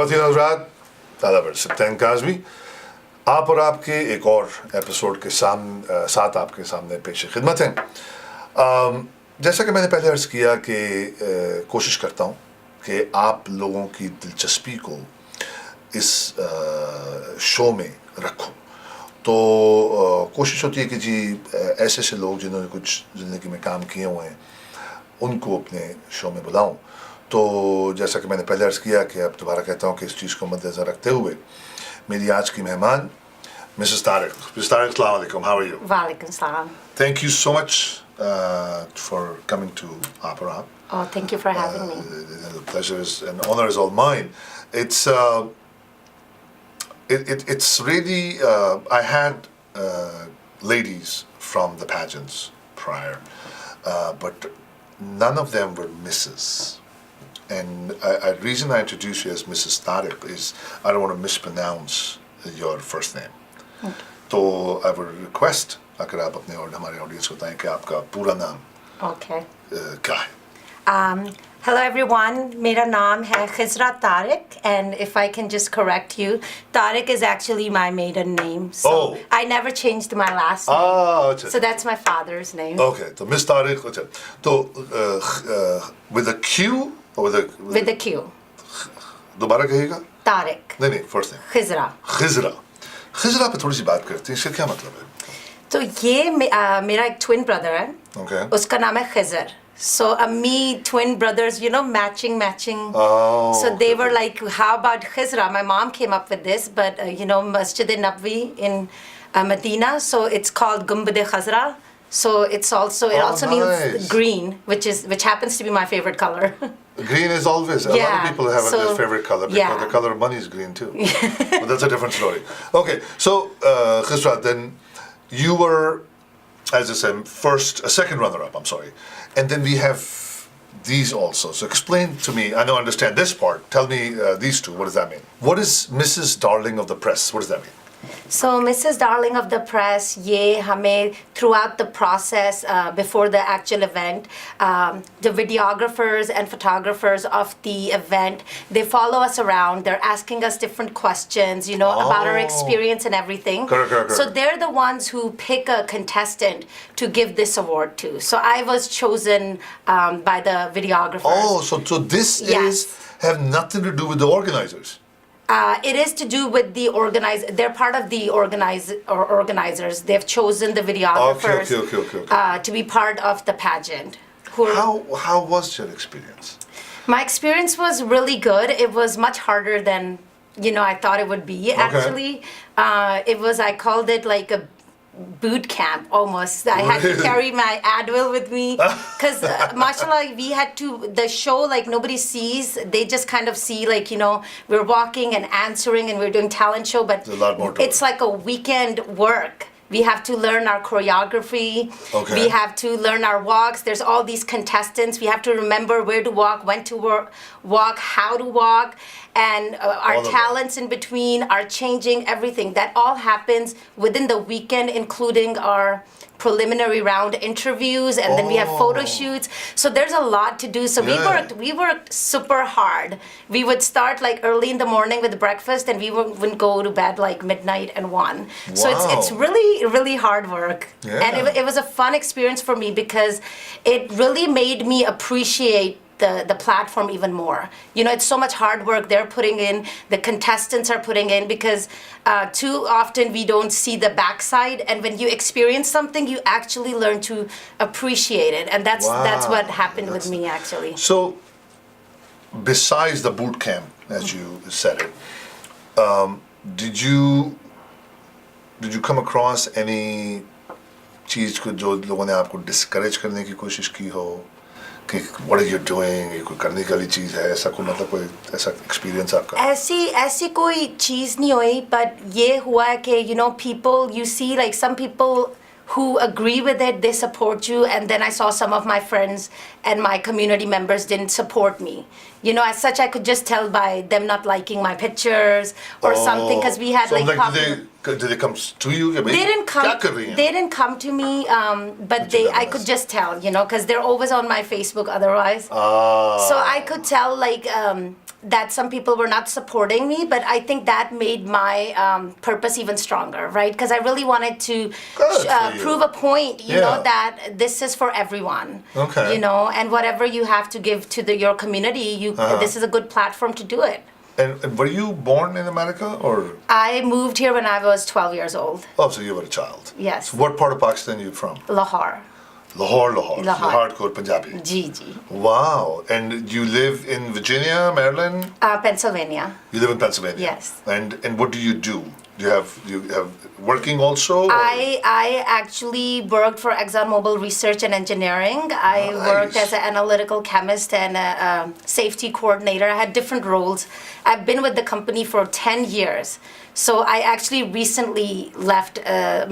ख्वातीन हज़रात, तादाबर सिब्तैन काज़मी आप और आपके एक और एपिसोड के साथ आपके सामने पेश खिदमत हैं। जैसा कि मैंने पहले अर्ज़ किया कि कोशिश करता हूँ कि आप लोगों की दिलचस्पी को इस शो में रखूँ। तो कोशिश होती है कि जी ऐसे ऐसे लोग जिन्होंने कुछ ज़िंदगी में काम किए हुए हैं उनको अपने शो में बुलाऊं। तो जैसा कि मैंने पहले अर्ज़ किया कि अब दोबारा कहता हूँ कि इस चीज़ को मद्देनज़र रखते हुए मेरी आज की मेहमान मिसेस तारिक। मिसेस तारिक, अस्सलाम वालेकुम, how are you? Walaikum salam. Thank you so much for coming to Opera. Oh, thank you for having me. The pleasure is and honor is all mine. It's really I had ladies from the pageants prior, but none of them were Mrs. And the reason I introduce you as Mrs. Tariq is I don't want to mispronounce your first name. Okay. So I would request अगर आप अपने और हमारे audience को बताएं कि आपका पूरा नाम क्या है? Hello everyone, मेरा नाम है Khizera Tariq, and if I can just correct you, Tariq is actually my maiden name. So I never changed my last name. So that's my father's name. Okay, so Miss Tariq, अच्छा. तो with a Q or with a Q. दोबारा कहिएगा? Tariq. नहीं, first name. Khizera. खिजरा पे थोड़ी सी बात करते हैं, इसका क्या मतलब है? तो ये मेरा एक twin brother है. Okay. उसका नाम है Khizr. So me twin brothers, you know, matching. Oh. So they were like, how about Khizra? My mom came up with this, but you know, Masjid-e-Nabwi in Medina, so it's called Gumbad-e-Khazra. So it also means green, which happens to be my favorite color. Green is always, a lot of people have their favorite color because the color of money is green too. But that's a different story. Okay, so Khizra, then you were, as I said, second runner-up, I'm sorry. And then we have these also. So explain to me, I don't understand this part. Tell me these two, what does that mean? What is Mrs. Darling of the Press? What does that mean? So Mrs. Darling of the Press, ye hame throughout the process before the actual event, the videographers and photographers of the event, they follow us around. They're asking us different questions, you know, about our experience and everything. Correct. So they're the ones who pick a contestant to give this award to. So I was chosen by the videographers. Oh, so this have nothing to do with the organizers. It is to do with the they're part of the organizers. They've chosen the videographers to be part of the pageant. How was your experience? My experience was really good. It was much harder than, you know, I thought it would be. Actually, I called it like a boot camp almost. I had to carry my Advil with me because mashallah, the show, like, nobody sees. They just kind of see, like, you know, we're walking and answering and we're doing talent show, but there's a lot more to it's like a weekend work. We have to learn our choreography. Okay. We have to learn our walks. There's all these contestants. We have to remember where to walk, when to walk, how to walk, and our talents in between, our changing, everything. That all happens within the weekend, including our preliminary round interviews, and then we have photo shoots. So there's a lot to do. So we worked super hard. We would start like early in the morning with breakfast, and we wouldn't go to bed like midnight and 1. So it's really hard work. And it was a fun experience for me because it really made me appreciate the platform even more. You know, it's so much hard work they're putting in, the contestants are putting in, because too often we don't see the backside, and when you experience something, you actually learn to appreciate it, and that's what happened with me actually. So, besides the boot camp, as you said it, did you come across any चीज को जो लोगों ने आपको discourage करने की कोशिश की हो? What are you doing? ये कोई करने वाली चीज है, ऐसा कोई मतलब कोई ऐसा experience आपका? ऐसी कोई चीज नहीं हुई, but ये हुआ है कि, you know, people, you see like some people who agree with it, they support you, and then I saw some of my friends and my community members didn't support me. You know, as such, I could just tell by them not liking my pictures or something, because we had did they come to you? They didn't come to me, but I could just tell, you know, because they're always on my Facebook otherwise. So I could tell, like, that some people were not supporting me, but I think that made my purpose even stronger, right? Because I really wanted to Good for you. prove a point, you Yeah. know, that this is for everyone. Okay. You know, and whatever you have to give to your community, this is a good platform to do it. And were you born in America or? I moved here when I was 12 years old. Oh, so you were a child. Yes. So what part of Pakistan are you from? Lahore. Lahore. Lahore. Hardcore Punjabi. Ji, ji. Wow. And you live in Virginia, Maryland? Pennsylvania. You live in Pennsylvania. Yes. And what do you do? You have working also? Or? I actually worked for ExxonMobil Research and Engineering. I Nice. worked as an analytical chemist and a safety coordinator. I had different roles. I've been with the company for 10 years. So I actually recently left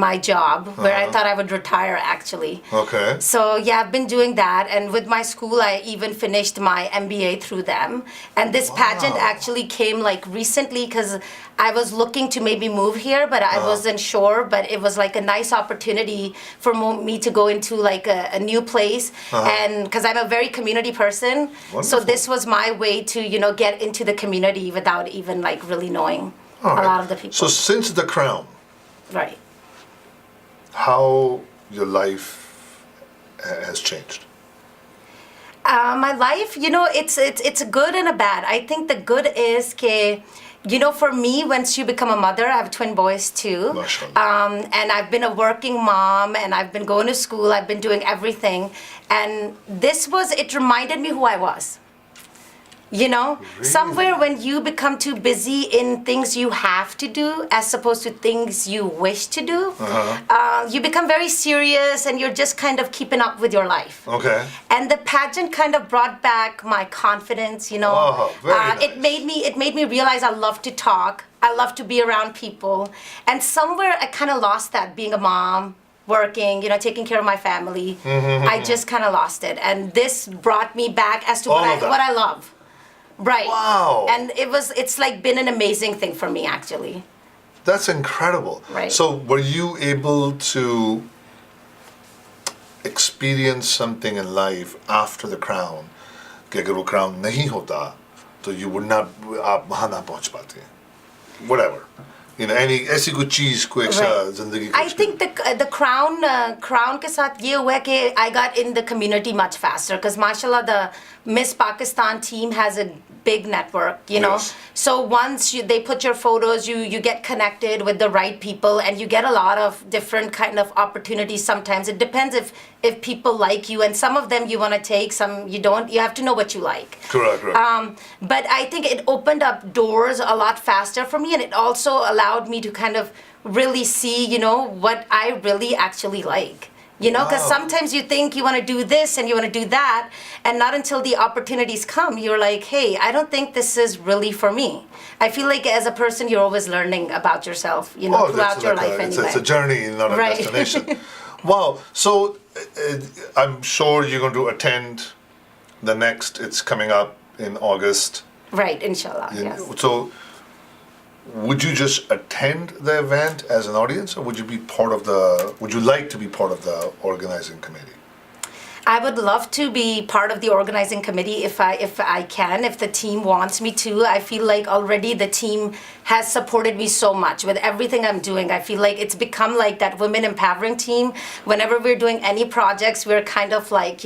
my job where I thought I would retire actually. Okay. So yeah, I've been doing that, and with my school, I even finished my MBA through them. And this pageant Wow. actually came like recently because I was looking to maybe move here, but I wasn't sure. But it was like a nice opportunity for me to go into like a new place, and because I'm a very community person, so Wonderful. this was my way to get into the community without even like really knowing All a right. lot of the people. So since the crown, Right. how your life has changed? My life, it's a good and a bad. I think the good is for me, once you become a mother, I have twin boys too. Mashallah. And I've been a working mom, and I've been going to school. I've been doing everything, and it reminded me who I was. Somewhere when you become too busy in things you have to do as opposed to things you wish to do, you become very serious and you're just kind of keeping up with your life. Okay. And the pageant kind of brought back my confidence, Oh, very nice. It made me realize I love to talk. I love to be around people. And somewhere I kind of lost that being a mom, working, taking care of my family. I just kind of lost it. And this brought me back as to All of that. what I love. Right. Wow. And it's like been an amazing thing for me actually. That's incredible. Right. So were you able to experience something in life after the crown कि अगर वो crown नहीं होता तो you would not आप वहाँ ना पहुँच पाते. Whatever. any ऐसी कुछ चीज को एक Right. जिंदगी को I think the crown के साथ ये हुआ कि I got in the community much faster because mashallah the Miss Pakistan team has a big network, Yes. So once they put your photos, you get connected with the right people and you get a lot of different kind of opportunities sometimes. It depends if people like you, and some of them you want to take, some you don't. You have to know what you like. Correct. But I think it opened up doors a lot faster for me, and it also allowed me to kind of really see, what I really actually like. Because Wow. sometimes you think you want to do this and you want to do that, and not until the opportunities come, you're like, hey, I don't think this is really for me. I feel like as a person, you're always learning about yourself, throughout your life anyway. It's a journey, not a Right. destination. Wow. So I'm sure you're going to attend the next. It's coming up in August. Right, inshallah, yes. So would you just attend the event as an audience, or would you like to be part of the organizing committee? I would love to be part of the organizing committee if I can, if the team wants me to. I feel like already the team has supported me so much with everything I'm doing. I feel like it's become like that women empowering team. Whenever we're doing any projects, we're kind of like,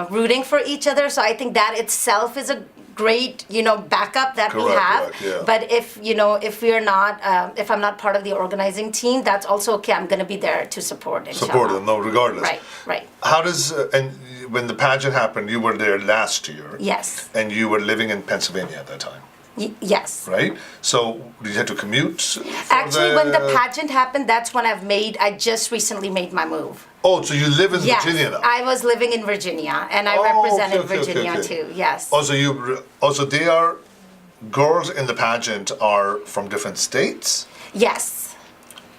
rooting for each other. So I think that itself is a great, backup that we have. Correct, yeah. But if we're not, if I'm not part of the organizing team, that's also okay. I'm going to be there to support. Inshallah. Support them, no, regardless. Right. How does and when the pageant happened, you were there last year. Yes. And you were living in Pennsylvania at that time, Yes. right? So did you have to commute? for Actually, when the pageant happened, that's when I just recently made my move. Oh, so you live in Yes, Virginia now? I was living in Virginia, and I Oh, represented okay, Virginia okay. too. Yes. Also, they are girls in the pageant are from different states, Yes.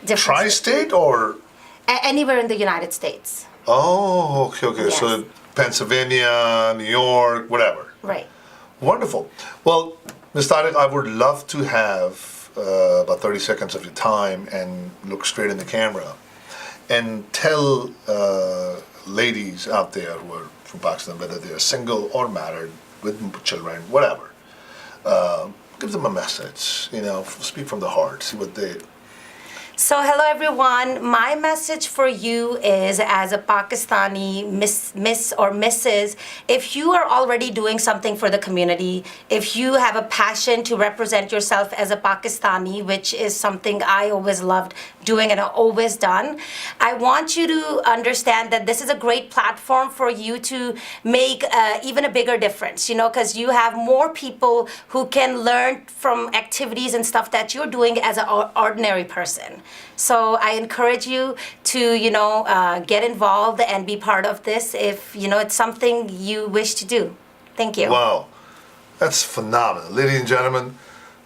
Different tri-state or? anywhere in the United States. Oh, okay. Yes. So Pennsylvania, New York, whatever. Right. Wonderful. Well, Ms. Tariq, I would love to have about 30 seconds of your time and look straight in the camera and tell ladies out there who are from Pakistan, whether they are single or married, with children, whatever, give them a message, speak from the heart, see what they... So hello everyone. My message for you is, as a Pakistani Miss or Mrs., if you are already doing something for the community, if you have a passion to represent yourself as a Pakistani, which is something I always loved doing and I've always done, I want you to understand that this is a great platform for you to make even a bigger difference, because you have more people who can learn from activities and stuff that you're doing as an ordinary person. So I encourage you to, get involved and be part of this if, it's something you wish to do. Thank you. Wow, that's phenomenal. Ladies and gentlemen,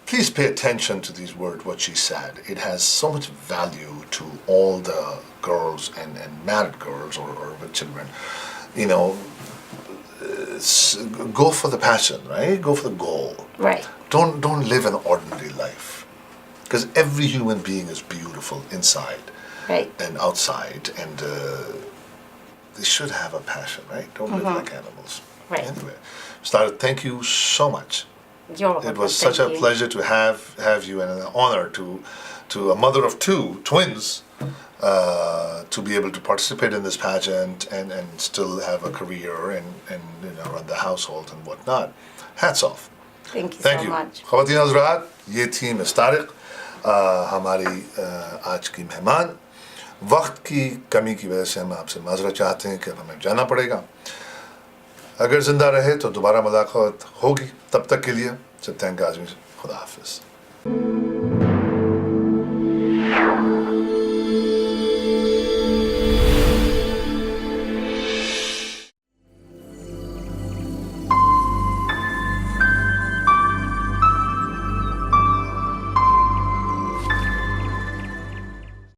please pay attention to these words, what she said. It has so much value to all the girls and married girls or with children. Go for the passion, right? Go for the goal. Right. Don't live an ordinary life. Because every human being is beautiful inside and outside, and they should have a passion, right? Don't live like animals. Right. Anyway, Star, thank you so much. You're welcome. It was such a pleasure to have you, and an honor to a mother of two twins to be able to participate in this pageant and still have a career and run the household and whatnot. Hats off. Thank you so much. ख़वातीन हज़रात, ये थी miss Tariq, हमारी आज की मेहमान। वक्त की कमी की वजह से हम आपसे माज़रत चाहते हैं कि अब हमें जाना पड़ेगा। अगर ज़िंदा रहे तो दोबारा मुलाकात होगी। तब तक के लिए सिब्तैन काज़मी से खुदा हाफ़िज़।